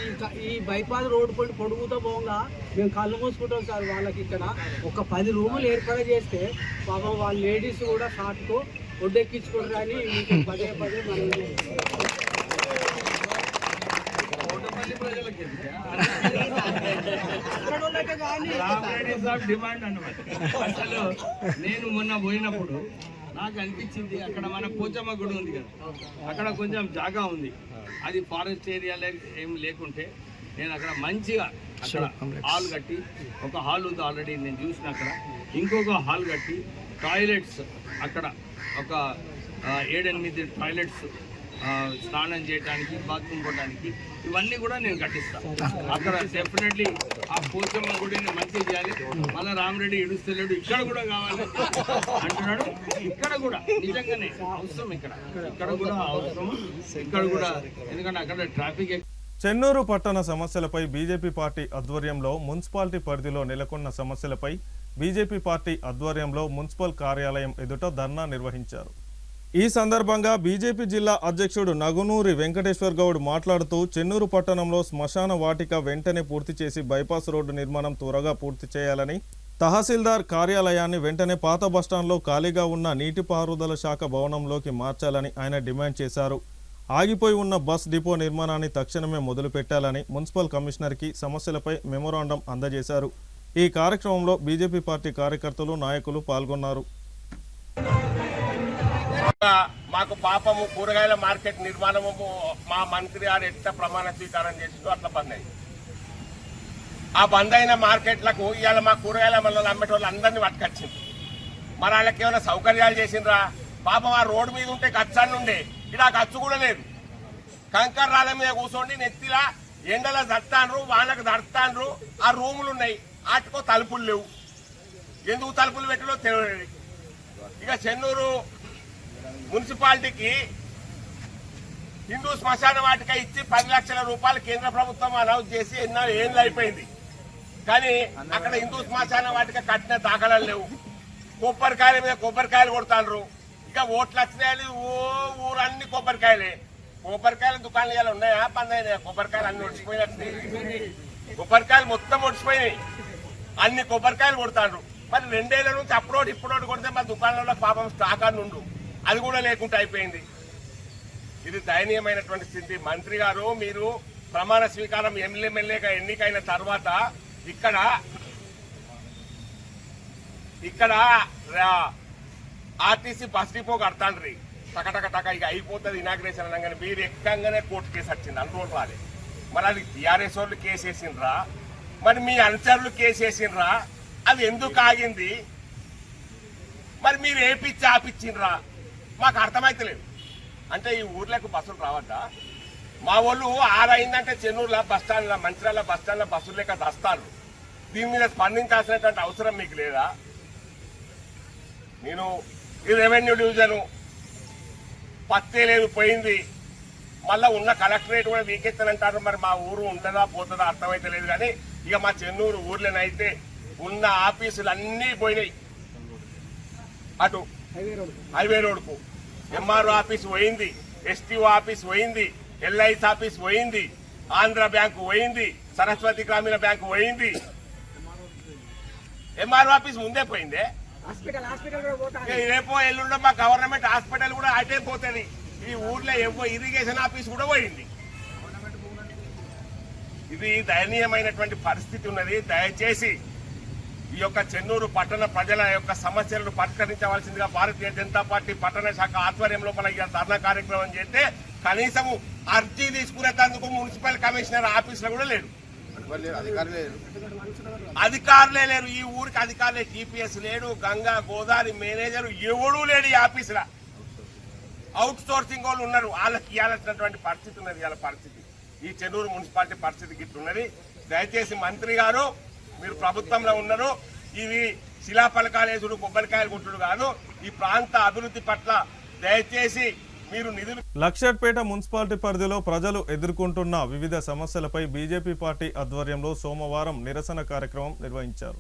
ఈ బైపాస్ రోడ్డు పడి పొడుగుతో పోగా మేము కళ్ళు మూసుకుంటాం సార్. వాళ్ళకి ఇక్కడ ఒక 10 రూములు ఏర్పాటు చేస్తే పాపం వాళ్ళ లేడీస్ కూడా షార్ట్కు ఒడ్డెక్కించుకుంటారు అని మీకు పదే మనం డిమాండ్ అన్నమాట. అసలు నేను మొన్న పోయినప్పుడు నాకు అనిపించింది అక్కడ మన పోచమ్మ గుడి ఉంది కదా, అక్కడ కొంచెం జాగా ఉంది, అది ఫారెస్ట్ ఏరియా ఏం లేకుంటే నేను అక్కడ మంచిగా అక్కడ హాల్ కట్టి, ఒక హాల్ ఉంది ఆల్రెడీ నేను చూసిన, అక్కడ ఇంకొక హాల్ కట్టి టాయిలెట్స్ అక్కడ ఒక 7-8 టాయిలెట్స్ స్నానం చేయడానికి, బాత్రూమ్ పోవడానికి, ఇవన్నీ కూడా నేను కట్టిస్తాను. అక్కడ డెఫినెట్లీ ఆ పోచమ్మ గుడిని మంచిగా చేయాలి. మళ్ళీ రామరెడ్డి ఇడుస్తలేడు, ఇక్కడ కూడా కావాలి అంటున్నాడు. ఇక్కడ కూడా నిజంగానే అవసరం, ఇక్కడ కూడా అవసరం, ఇక్కడ కూడా ఎందుకంటే అక్కడ ట్రాఫిక్. చెన్నూరు పట్టణ సమస్యలపై బీజేపీ పార్టీ ఆధ్వర్యంలో మున్సిపాలిటీ పరిధిలో నెలకొన్న సమస్యలపై బీజేపీ పార్టీ ఆధ్వర్యంలో మున్సిపల్ కార్యాలయం ఎదుట ధర్నా నిర్వహించారు. ఈ సందర్భంగా బీజేపీ జిల్లా అధ్యక్షుడు నగునూరి వెంకటేశ్వర్ గౌడ్ మాట్లాడుతూ, చెన్నూరు పట్టణంలో శ్మశాన వాటిక వెంటనే పూర్తి చేసి బైపాస్ రోడ్డు నిర్మాణం త్వరగా పూర్తి చేయాలని, తహసీల్దార్ కార్యాలయాన్ని వెంటనే పాత బస్టాండ్లో ఖాళీగా ఉన్న నీటిపారుదల శాఖ భవనంలోకి మార్చాలని ఆయన డిమాండ్ చేశారు. ఆగిపోయి ఉన్న బస్ డిపో నిర్మాణాన్ని తక్షణమే మొదలుపెట్టాలని మున్సిపల్ కమిషనర్కి సమస్యలపై మెమోరాండం అందజేశారు. ఈ కార్యక్రమంలో బీజేపీ పార్టీ కార్యకర్తలు, నాయకులు పాల్గొన్నారు. మా మాకు పాపము కూరగాయల మార్కెట్ నిర్మాణము మా మంత్రి గారు ఎట్లా ప్రమాణ స్వీకారం చేసిందో అట్లా బంద్ అయింది. ఆ బంద్ అయిన మార్కెట్లకు ఇవాళ మా కూరగాయల మళ్ళీ అమ్మేటోళ్ళు అందరినీ పట్టుకొచ్చింది. మరి వాళ్ళకి ఏమైనా సౌకర్యాలు చేసిండ్రా? పాపం ఆ రోడ్డు మీద ఉంటే ఖర్చు ఉండే, ఇక్కడ ఆ ఖర్చు కూడా లేదు. కంకర రాళ్ళ మీద కూర్చోండి, నెత్తిలా ఎండలో దడతాండ్రు, వాళ్ళకి దడతాండ్రు. ఆ రూములు ఉన్నాయి, వాటికో తలుపులు లేవు. ఎందుకు తలుపులు పెట్టిలో తెలియదు. ఇక చెన్నూరు మున్సిపాలిటీకి హిందూ శ్మశాన వాటిక ఇచ్చి 10 లక్షల రూపాయలు కేంద్ర ప్రభుత్వం అనౌన్స్ చేసి ఎన్నో ఏళ్ళు అయిపోయింది. కానీ అక్కడ హిందూ శ్మశాన వాటిక కట్టిన దాఖలాలు లేవు. కొబ్బరికాయల మీద కొబ్బరికాయలు కొడతాండ్రు. ఇక ఓట్లు వచ్చినాయని ఊరన్ని కొబ్బరికాయలే. కొబ్బరికాయల దుకాణాలు ఇలా ఉన్నాయా? బంద్ అయినాయా? కొబ్బరికాయలు అన్ని ఒడిచిపోయినట్టు, కొబ్బరికాయలు మొత్తం ఒడిచిపోయినాయి. అన్ని కొబ్బరికాయలు కొడతాండ్రు. మరి 2 ఏళ్ల నుంచి అప్పుడోటి ఇప్పుడోటి కొడితే మా దుకాణంలో పాపం స్టాక్ అని ఉండు, అది కూడా లేకుండా అయిపోయింది. ఇది దయనీయమైనటువంటి స్థితి. మంత్రి గారు, మీరు ప్రమాణ స్వీకారం ఎమ్మెల్యేగా ఎన్నికైన తర్వాత ఇక్కడ ఆర్టీసీ బస్ డిపో కడతాండ్రి, టక ఇక అయిపోతుంది ఇనాగ్రేషన్ అనగానే మీరు ఎక్కంగానే కోర్టు కేసు వచ్చింది. అనుకోని రాలే. మరి అది టీఆర్ఎస్ వాళ్ళు కేసు వేసిండ్రా, మరి మీ అనుచరులు కేసు వేసిండ్రా? అది ఎందుకు ఆగింది? మరి మీరు ఏపిచ్చి ఆపిచ్చిండ్రా? మాకు అర్థమైతలేదు. అంటే ఈ ఊర్లకు బస్సులు రావద్దా? మా వాళ్ళు 6 అయిందంటే చెన్నూరులో బస్టాండ్లో, మంచిర్యాల బస్టాండ్లో బస్సులు లేక దస్తారు. దీని మీద స్పందించాల్సినటువంటి అవసరం మీకు లేదా? నేను ఈ రెవెన్యూ డివిజను పత్తే లేదు, పోయింది. మళ్ళా ఉన్న కలెక్టరేట్ కూడా వీకెత్తానంటారు. మరి మా ఊరు ఉంటుందా పోతుందా అర్థమైతే లేదు. కానీ ఇక మా చెన్నూరు ఊర్లోనైతే ఉన్న ఆఫీసులు అన్నీ పోయినాయి. అటు హైవే రోడ్కు ఎంఆర్ఓ ఆఫీస్ పోయింది, ఎస్టీఓ ఆఫీస్ పోయింది, ఎల్ఐసి ఆఫీస్ పోయింది, ఆంధ్ర బ్యాంకు పోయింది, సరస్వతి గ్రామీణ బ్యాంకు పోయింది. ఎంఆర్ఓ ఆఫీస్ ముందే పోయిందే. రేపో ఎల్లుండో మా గవర్నమెంట్ హాస్పిటల్ కూడా అటే పోతుంది. ఈ ఊర్లో ఇరిగేషన్ ఆఫీస్ కూడా పోయింది. ఇది దయనీయమైనటువంటి పరిస్థితి ఉన్నది. దయచేసి ఈ యొక్క చెన్నూరు పట్టణ ప్రజల యొక్క సమస్యలను పరిష్కరించవలసిందిగా భారతీయ జనతా పార్టీ పట్టణ శాఖ ఆధ్వర్యంలో మన ధర్నా కార్యక్రమం చేస్తే కనీసము అర్జీ తీసుకునేందుకు మున్సిపల్ కమిషనర్ ఆఫీసులో కూడా లేడు, అధికారులే లేరు. ఈ ఊరికి అధికారులే, టీపీఎస్ లేడు, గంగా గోదావరి మేనేజర్ ఎవడూ లేడు ఈ ఆఫీసులో. అవుట్ సోర్సింగ్ వాళ్ళు ఉన్నారు, వాళ్ళకి ఇవ్వాల్సినటువంటి పరిస్థితి ఉన్నది. ఇవాళ పరిస్థితి ఈ చెన్నూరు మున్సిపాలిటీ పరిస్థితి గిట్లున్నది. దయచేసి మంత్రి గారు, మీరు ప్రభుత్వంలో ఉన్నారు, ఇవి శిలాఫలకాలేసుడు కొబ్బరికాయలు కొట్టుడు కాదు. ఈ ప్రాంత అభివృద్ధి పట్ల దయచేసి మీరు నిధులు. లక్షట్పేట మున్సిపాలిటీ పరిధిలో ప్రజలు ఎదుర్కొంటున్న వివిధ సమస్యలపై బీజేపీ పార్టీ ఆధ్వర్యంలో సోమవారం నిరసన కార్యక్రమం నిర్వహించారు.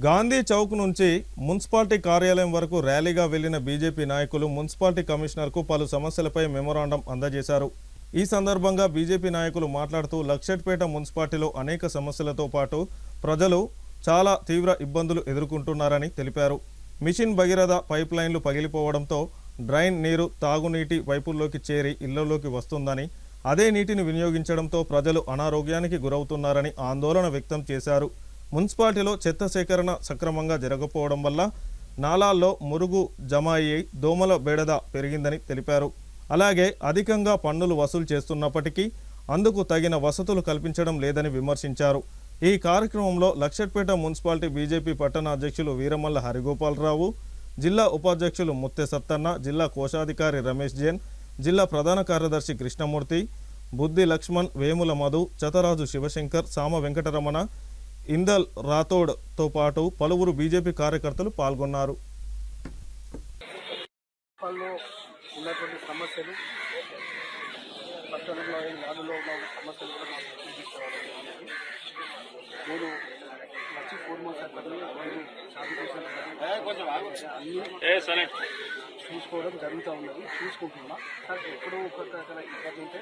గాంధీ చౌక్ నుంచి మున్సిపాలిటీ కార్యాలయం వరకు ర్యాలీగా వెళ్లిన బీజేపీ నాయకులు మున్సిపాలిటీ కమిషనర్కు పలు సమస్యలపై మెమోరాండం అందజేశారు. ఈ సందర్భంగా బీజేపీ నాయకులు మాట్లాడుతూ లక్షట్పేట మున్సిపాలిటీలో అనేక సమస్యలతో పాటు ప్రజలు చాలా తీవ్ర ఇబ్బందులు ఎదుర్కొంటున్నారని తెలిపారు. మిషన్ భగీరథ పైప్ లైన్లు పగిలిపోవడంతో డ్రైన్ నీరు తాగునీటి పైపుల్లోకి చేరి ఇళ్లలోకి వస్తుందని, అదే నీటిని వినియోగించడంతో ప్రజలు అనారోగ్యానికి గురవుతున్నారని ఆందోళన వ్యక్తం చేశారు. మున్సిపాలిటీలో చెత్త సేకరణ సక్రమంగా జరగకపోవడం వల్ల నాలాల్లో మురుగు జమ అయ్యి దోమల బెడద పెరిగిందని తెలిపారు. అలాగే అధికంగా పన్నులు వసూలు చేస్తున్నప్పటికీ అందుకు తగిన వసతులు కల్పించడం లేదని విమర్శించారు. ఈ కార్యక్రమంలో లక్షట్పేట మున్సిపాలిటీ బీజేపీ పట్టణ అధ్యక్షులు వీరమల్ల హరిగోపాలరావు, జిల్లా ఉపాధ్యక్షులు ముత్తె సత్తన్న, జిల్లా కోశాధికారి రమేష్ జైన్, జిల్లా ప్రధాన కార్యదర్శి కృష్ణమూర్తి, బుద్ధి లక్ష్మణ్, వేముల మధు, చతరాజు శివశంకర్, సామ వెంకటరమణ, ఇందల్ రాథోడ్తో పాటు పలువురు బీజేపీ కార్యకర్తలు పాల్గొన్నారు. ఉన్నటువంటి సమస్యలు, పట్టణంలో వార్డులో ఉన్న సమస్యలు కూడా నేను వచ్చి 4 months అన్ని చూసుకోవడం జరుగుతూ ఉన్నది, చూసుకుంటున్నా. సార్ ఎప్పుడో ఒకసారి ఇబ్బంది ఉంటే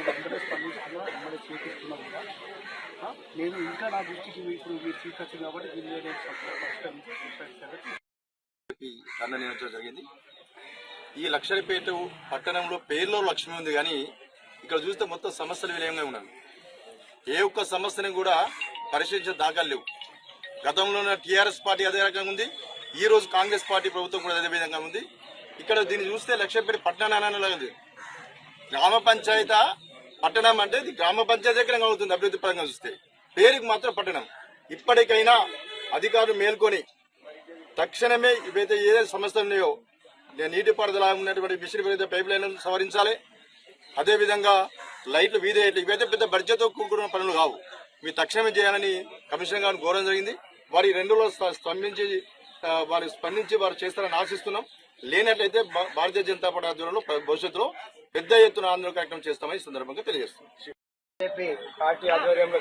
వెంటనే స్పందిస్తున్నా, అమ్మడే చేపిస్తున్నాం కూడా. నేను ఇంకా నా దృష్టికి ఇప్పుడు మీరు తీసుకొచ్చింది కాబట్టి దీని మీద నిర్వహించడం జరిగింది. ఈ లక్షలపేట పట్టణంలో పేరులో లక్ష్మి ఉంది, కానీ ఇక్కడ చూస్తే మొత్తం సమస్యలు విలయంగా ఉన్నాయి. ఏ ఒక్క సమస్యని కూడా పరిశీలించే దాఖలు లేవు. గతంలో టీఆర్ఎస్ పార్టీ అదే రకంగా ఉంది, ఈ రోజు కాంగ్రెస్ పార్టీ ప్రభుత్వం కూడా అదే విధంగా ఉంది. ఇక్కడ దీన్ని చూస్తే లక్షపేట పట్టణం లేదు, గ్రామ పంచాయతీ పట్టణం అంటే ఇది గ్రామ పంచాయతీ దగ్గర అవుతుంది. అభివృద్ధి పరంగా చూస్తే పేరుకి మాత్రం పట్టణం. ఇప్పటికైనా అధికారులు మేల్కొని తక్షణమే ఇవైతే ఏదైతే సమస్యలు ఉన్నాయో నీటిపారుదల ఉన్నటువంటి విసిరిపోయిన పైప్ లైన్లను సవరించాలి. అదేవిధంగా లైట్లు, వీధి లైట్లు ఇవైతే పెద్ద బడ్జెట్తో కూడుకున్న పనులు కావు, మీరు తక్షణమే చేయాలని కమిషనర్ గారిని కోరడం జరిగింది. వారి 2 రోజుల్లో స్పందించి వారు చేస్తారని ఆశిస్తున్నాం. లేనట్లయితే భారతీయ జనతా పార్టీ ఆధ్వర్యంలో భవిష్యత్తులో పెద్ద ఎత్తున ఆందోళన కార్యక్రమం చేస్తామని ఈ సందర్భంగా తెలియజేస్తున్నాం. పార్టీ ఆధ్వర్యంలో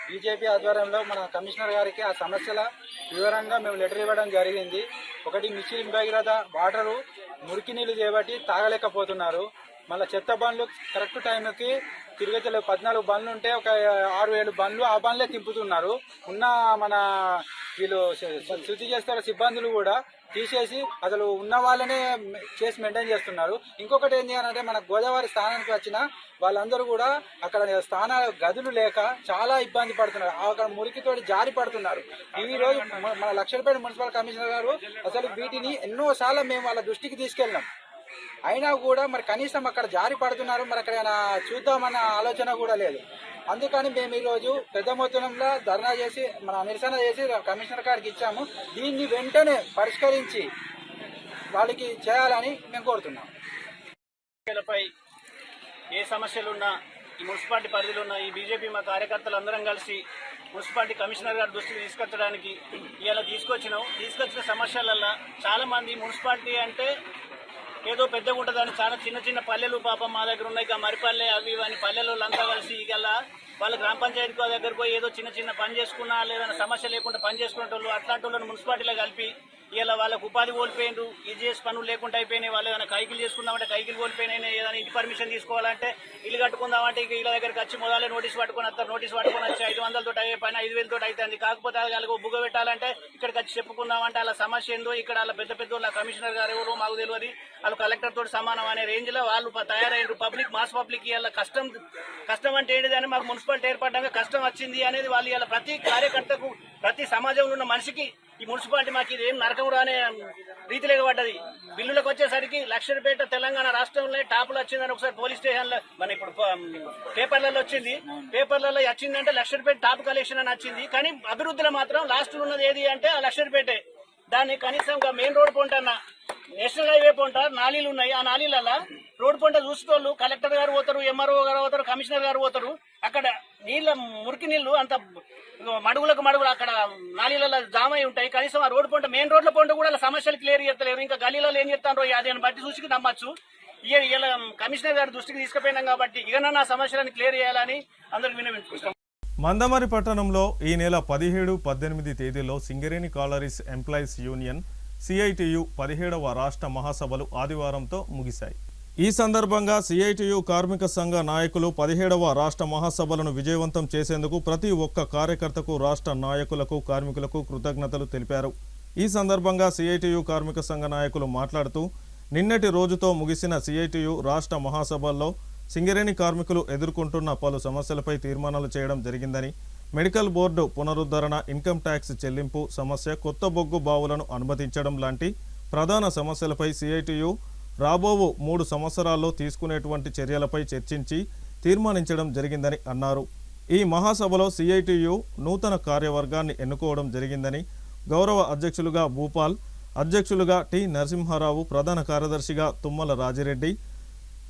బీజేపీ ఆధ్వర్యంలో మన కమిషనర్ గారికి ఆ సమస్యల వివరంగా మేము లెటర్ ఇవ్వడం జరిగింది. ఒకటి మిషన్ భగీరథ వాటరు మురికి నీళ్లు చేయబట్టి తాగలేకపోతున్నారు. మళ్ళీ చెత్త బండ్లు కరెక్ట్ టైంకి తిరగతలేవు. 14 బండ్లు ఉంటే ఒక 6-7 బండ్లు ఆ బండ్లే తింపుతున్నారు. ఉన్న మన వీళ్ళు శుద్ధి చేస్తారు సిబ్బందులు కూడా తీసేసి అసలు ఉన్న వాళ్ళనే చేసి మెయింటైన్ చేస్తున్నారు. ఇంకొకటి ఏం చేయాలంటే మన గోదావరి స్థానానికి వచ్చిన వాళ్ళందరూ కూడా అక్కడ స్థాన గదులు లేక చాలా ఇబ్బంది పడుతున్నారు. అక్కడ మురికితోటి జారి పడుతున్నారు. ఈ రోజు మన లక్షలపేట మున్సిపల్ కమిషనర్ గారు అసలు వీటిని ఎన్నోసార్లు మేము వాళ్ళ దృష్టికి తీసుకెళ్ళినాం. అయినా కూడా మరి కనీసం అక్కడ జారి పడుతున్నారు, మరి అక్కడ చూద్దామన్న ఆలోచన కూడా లేదు. అందుకని మేము ఈరోజు పెద్ద మొత్తంలో ధర్నా చేసి మన నిరసన చేసి కమిషనర్ గారికి ఇచ్చాము. దీన్ని వెంటనే పరిష్కరించి వాళ్ళకి చేయాలని మేము కోరుతున్నాం. ఏ సమస్యలున్నా ఈ మున్సిపాలిటీ పరిధిలో ఉన్న ఈ బీజేపీ మా కార్యకర్తలు అందరం కలిసి మున్సిపాలిటీ కమిషనర్ గారి దృష్టికి తీసుకొచ్చడానికి ఇలా తీసుకొచ్చిన సమస్యలల్లో చాలా మంది మున్సిపాలిటీ అంటే ఏదో పెద్దగా ఉంటుందని చాలా చిన్న చిన్న పల్లెలు పాపం మా దగ్గర ఉన్నాయి. ఇక మరిపల్లె అవి ఇవన్నీ పల్లెలు అంతా కలిసి ఇక వాళ్ళ గ్రామ పంచాయతీ దగ్గర పోయి ఏదో చిన్న చిన్న పని చేసుకున్నా లేదన్నా సమస్య లేకుండా పని చేసుకునే వాళ్ళు అట్లాంటి వాళ్ళని మున్సిపాలిటీలో కలిపి ఇలా వాళ్ళకు ఉపాధి కోల్పోయిండ్రు, ఈజీఎస్ పనులు లేకుండా అయిపోయినాయి. వాళ్ళు ఏదైనా కైకిలు చేసుకుందామంటే కైకిలు కోల్పోయినాయి. ఏదైనా ఇంటి పర్మిషన్ తీసుకోవాలంటే ఇల్లు కట్టుకుందామంటే ఇక ఇళ్ళ దగ్గరికి వచ్చి మొదలే నోటీస్ పట్టుకొని వస్తారు. నోటీస్ పట్టుకొని వచ్చి 500 తోటి అయ్యే పైన 5,000 తోటి అవుతుంది. కాకపోతే వాళ్ళకు బుగ్గ పెట్టాలంటే ఇక్కడికి వచ్చి చెప్పుకుందామంటే అలా సమస్య ఏందో ఇక్కడ వాళ్ళ పెద్ద వాళ్ళ కమిషనర్ గారు ఎవరు మాకు తెలియదు, వాళ్ళు కలెక్టర్ తోటి సమానం అనే రేంజ్ లో వాళ్ళు తయారయ్యారు. మాస్ పబ్లిక్ ఇలా కష్టం అంటే ఏంటిదని మాకు మున్సిపాలిటీ ఏర్పడ్డాక కష్టం వచ్చింది అనేది వాళ్ళు ఇలా ప్రతి కార్యకర్తకు ప్రతి సమాజంలో ఉన్న మనిషికి ఈ మున్సిపాలిటీ మాకు ఇది ఏం నరకం రానే రీతిలో పడ్డది. బిల్లులకు వచ్చేసరికి లక్షపేట తెలంగాణ రాష్ట్రంలో టాపులు వచ్చిందని ఒకసారి పోలీస్ స్టేషన్లో మన ఇప్పుడు పేపర్లలో వచ్చింది. పేపర్లలో వచ్చిందంటే లక్షపేట టాప్ కలెక్షన్ అని వచ్చింది. కానీ అభివృద్ధిలో మాత్రం లాస్ట్ ఉన్నది ఏది అంటే ఆ లక్షపేటే. దాన్ని కనీసం మెయిన్ రోడ్ పొంటన్న నేషనల్ హైవే పొంట నాలీలు ఉన్నాయి. ఆ నాలీలలో రోడ్ పొంట చూసుకోళ్ళు కలెక్టర్ గారు పోతారు, ఎంఆర్ఓ గారు పోతారు, కమిషనర్ గారు పోతారు. అక్కడ మురికి నీళ్లు అంత మడుగులకు అక్కడ నాలీలలో జామ అయి ఉంటాయి. కనీసం ఆ రోడ్డు పొంట మెయిన్ రోడ్ల పొంట కూడా సమస్యలు క్లియర్ చేస్తలేరు. ఇంకా గలీలలో ఏం చేస్తారో అదని బట్టి చూసి నమ్మచ్చు. ఇలా కమిషనర్ గారి దృష్టికి తీసుకుపోయినాం కాబట్టి ఇక నా సమస్యలను క్లియర్ చేయాలని అందరికి విన్నవించుకుంటాం. మందమరి పట్టణంలో ఈ నెల 17, 18 తేదీల్లో Singareni collieries employees union CITU 17వ రాష్ట్ర మహాసభలు ఆదివారంతో ముగిశాయి. ఈ సందర్భంగా సిఐటియు కార్మిక సంఘ నాయకులు 17వ రాష్ట్ర మహాసభలను విజయవంతం చేసేందుకు ప్రతి ఒక్క కార్యకర్తకు, రాష్ట్ర నాయకులకు, కార్మికులకు కృతజ్ఞతలు తెలిపారు. ఈ సందర్భంగా సిఐటియు కార్మిక సంఘ నాయకులు మాట్లాడుతూ నిన్నటి రోజుతో ముగిసిన సిఐటియు రాష్ట్ర మహాసభల్లో సింగరేణి కార్మికులు ఎదుర్కొంటున్న పలు సమస్యలపై తీర్మానాలు చేయడం జరిగిందని, మెడికల్ బోర్డు పునరుద్ధరణ, ఇన్కమ్ ట్యాక్స్ చెల్లింపు సమస్య, కొత్త బొగ్గు బావులను అనుమతించడం లాంటి ప్రధాన సమస్యలపై సిఐటియు రాబోవు 3 సంవత్సరాల్లో తీసుకునేటువంటి చర్యలపై చర్చించి తీర్మానించడం జరిగిందని అన్నారు. ఈ మహాసభలో సిఐటియు నూతన కార్యవర్గాన్ని ఎన్నుకోవడం జరిగిందని, గౌరవ అధ్యక్షులుగా భూపాల్, అధ్యక్షులుగా టి నరసింహారావు, ప్రధాన కార్యదర్శిగా తుమ్మల రాజిరెడ్డి,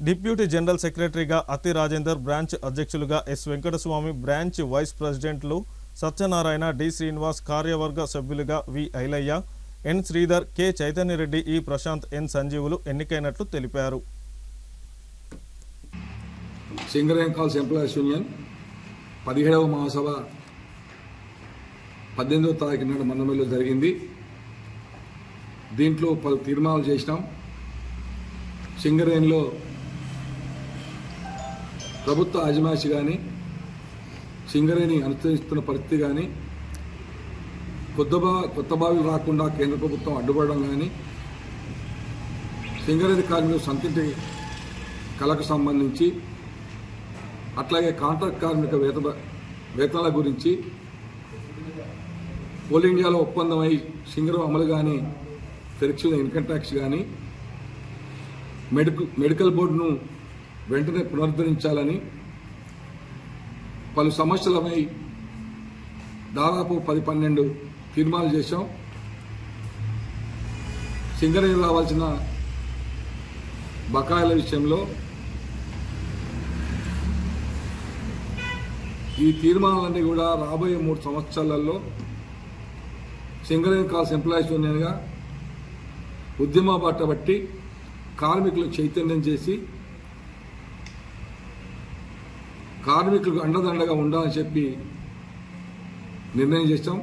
డిప్యూటీ జనరల్ సెక్రటరీగా అతి రాజేందర్, బ్రాంచ్ అధ్యక్షులుగా ఎస్ వెంకటస్వామి, బ్రాంచ్ వైస్ ప్రెసిడెంట్లు సత్యనారాయణ, డి శ్రీనివాస్, కార్యవర్గ సభ్యులుగా V Ailaiah, N Sridhar, K Chaitanya Reddy, E Prashanth, N Sanjeevulu ఎన్నికైనట్లు తెలిపారు. సింగరేణి కాల్స్ ఎంప్లాయీస్ యూనియన్ 17వ మహాసభ 18వ తారీఖు నాడు మందమరిలో జరిగింది. దీంట్లో పలు తీర్మానాలు చేసినాం. సింగరేణిలో ప్రభుత్వ అజమాయిషి కానీ, సింగరేణి అనుసరిస్తున్న పరిస్థితి కానీ, కొత్త బావిలు రాకుండా కేంద్ర ప్రభుత్వం అడ్డుపడడం కానీ, సింగరేణి కార్మికుల సంతింటి కళకు సంబంధించి, అట్లాగే కాంట్రాక్ట్ కార్మిక వేతనాల గురించి, కోల్ ఇండియాలో ఒప్పందమై సింగరేణి అమలు కానీ పెరిచిన ఇన్కమ్ ట్యాక్స్ కానీ మెడికల్ బోర్డును వెంటనే పునరుద్ధరించాలని పలు సమస్యలపై దాదాపు 10-12 తీర్మానాలు చేశాం. సింగరేణి రావాల్సిన బకాయిల విషయంలో ఈ తీర్మానాలన్నీ కూడా రాబోయే 3 సంవత్సరాలలో సింగరేణి కాల్స్ ఎంప్లాయీస్ యూనియన్గా ఉద్యమ బాట బట్టి కార్మికులు చైతన్యం చేసి కార్మికులకు అండదండగా ఉండాలని చెప్పి నిర్ణయం చేశాం.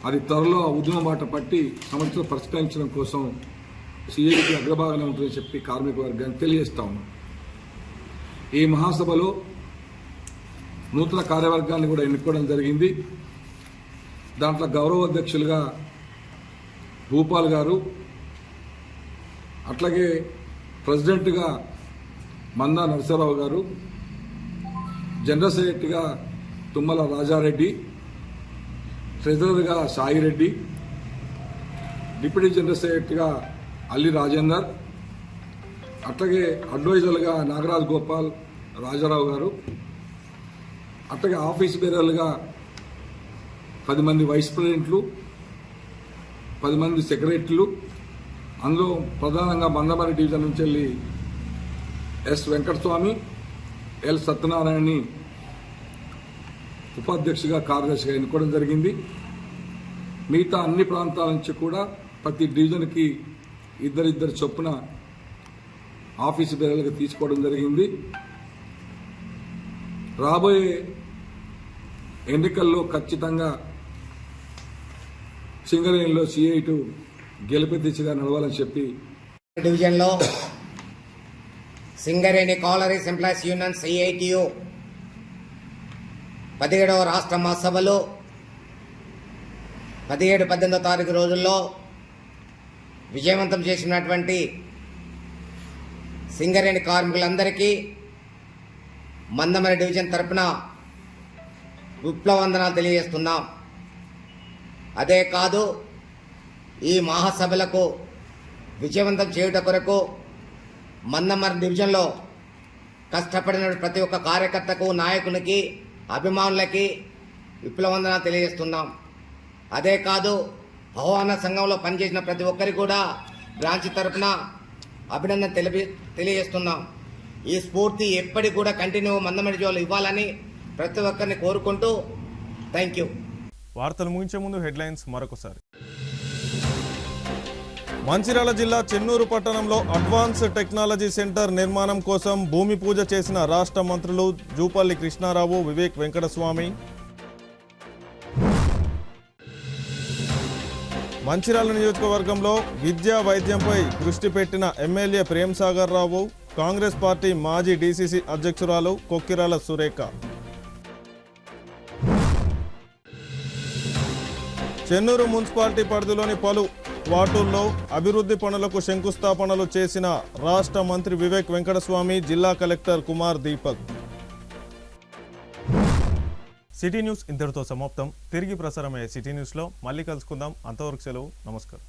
అది త్వరలో ఉద్యమ బాట పట్టి సమస్యలు పరిష్కరించడం కోసం సిఐటికి అగ్రభాగంగా ఉంటుందని చెప్పి కార్మిక వర్గాన్ని తెలియజేస్తా ఉన్నాం. ఈ మహాసభలో నూతన కార్యవర్గాన్ని కూడా ఎన్నుకోవడం జరిగింది. దాంట్లో గౌరవ అధ్యక్షులుగా భూపాల్ గారు, అట్లాగే ప్రెసిడెంట్గా మందా నరసరావు గారు, జనరల్ సెక్రటరీగా తుమ్మల రాజారెడ్డి, ట్రెజరర్గా సాయిరెడ్డి, డిప్యూటీ జనరల్ సెక్రటరీగా అల్లి రాజేందర్, అట్లాగే అడ్వైజర్లుగా నాగరాజ్ గోపాల్, రాజారావు గారు, అట్లాగే ఆఫీస్ బేరర్లుగా 10 మంది వైస్ ప్రెసిడెంట్లు, 10 మంది సెక్రటరీలు, అందులో ప్రధానంగా మందమరి డివిజన్ నుంచి వెళ్ళి ఎస్ వెంకటస్వామి, ఎల్ సత్యనారాయణని ఉపాధ్యక్షుగా కార్యదర్శిగా ఎన్నుకోవడం జరిగింది. మిగతా అన్ని ప్రాంతాల నుంచి కూడా ప్రతి డివిజన్కి 2 చొప్పున ఆఫీసు బేరర్లుగా తీసుకోవడం జరిగింది. రాబోయే ఎన్నికల్లో ఖచ్చితంగా సింగరేణిలో సిఐటు గెలుపు దిశగా నడవాలని చెప్పి డివిజన్లో Singareni collieries employees union CITU 17వ రాష్ట్ర మహాసభలో 17-18వ తారీఖు రోజుల్లో విజయవంతం చేసినటువంటి సింగరేణి కార్మికులందరికీ మందమరి డివిజన్ తరపున విప్లవందనాలు తెలియజేస్తున్నాం. అదే కాదు, ఈ మహాసభలకు విజయవంతం చేయుట కొరకు మందమరి డివిజన్లో కష్టపడిన ప్రతి ఒక్క కార్యకర్తకు, నాయకునికి, అభిమానులకి విప్లవందనాలు తెలియజేస్తున్నాం. అదే కాదు, ఆహ్వాన సంఘంలో పనిచేసిన ప్రతి ఒక్కరికి కూడా బ్రాంచ్ తరపున అభినందన తెలియజేస్తున్నాం. ఈ స్ఫూర్తి ఎప్పటికి కూడా కంటిన్యూ మందమరి జిల్లాలో ఇవ్వాలని ప్రతి ఒక్కరిని కోరుకుంటూ థ్యాంక్ యూ. వార్తలు ముగించే ముందు హెడ్లైన్స్ మరొకసారి. మంచిర్యాల జిల్లా చెన్నూరు పట్టణంలో అడ్వాన్స్ టెక్నాలజీ సెంటర్ నిర్మాణం కోసం భూమి పూజ చేసిన రాష్ట్ర మంత్రులు జూపల్లి కృష్ణారావు, వివేక్ వెంకటస్వామి. మంచిర్యాల నియోజకవర్గంలో విద్యా వైద్యంపై దృష్టి పెట్టిన ఎమ్మెల్యే ప్రేమ్సాగర్ రావు, కాంగ్రెస్ పార్టీ మాజీ డీసీసీ అధ్యక్షురాలు కొక్కిరాల సురేఖ. చెన్నూరు మున్సిపాలిటీ పరిధిలోని పలు వార్డుల్లో అభివృద్ధి పనులకు శంకుస్థాపనలు చేసిన రాష్ట్ర మంత్రి వివేక్ వెంకటస్వామి, జిల్లా collector Kumar Deepak. City news ఇంతటితో సమాప్తం. తిరిగి ప్రసారమయ్యే సిటీ న్యూస్లో మళ్ళీ కలుసుకుందాం. అంతవరకు సెలవు. నమస్కారం.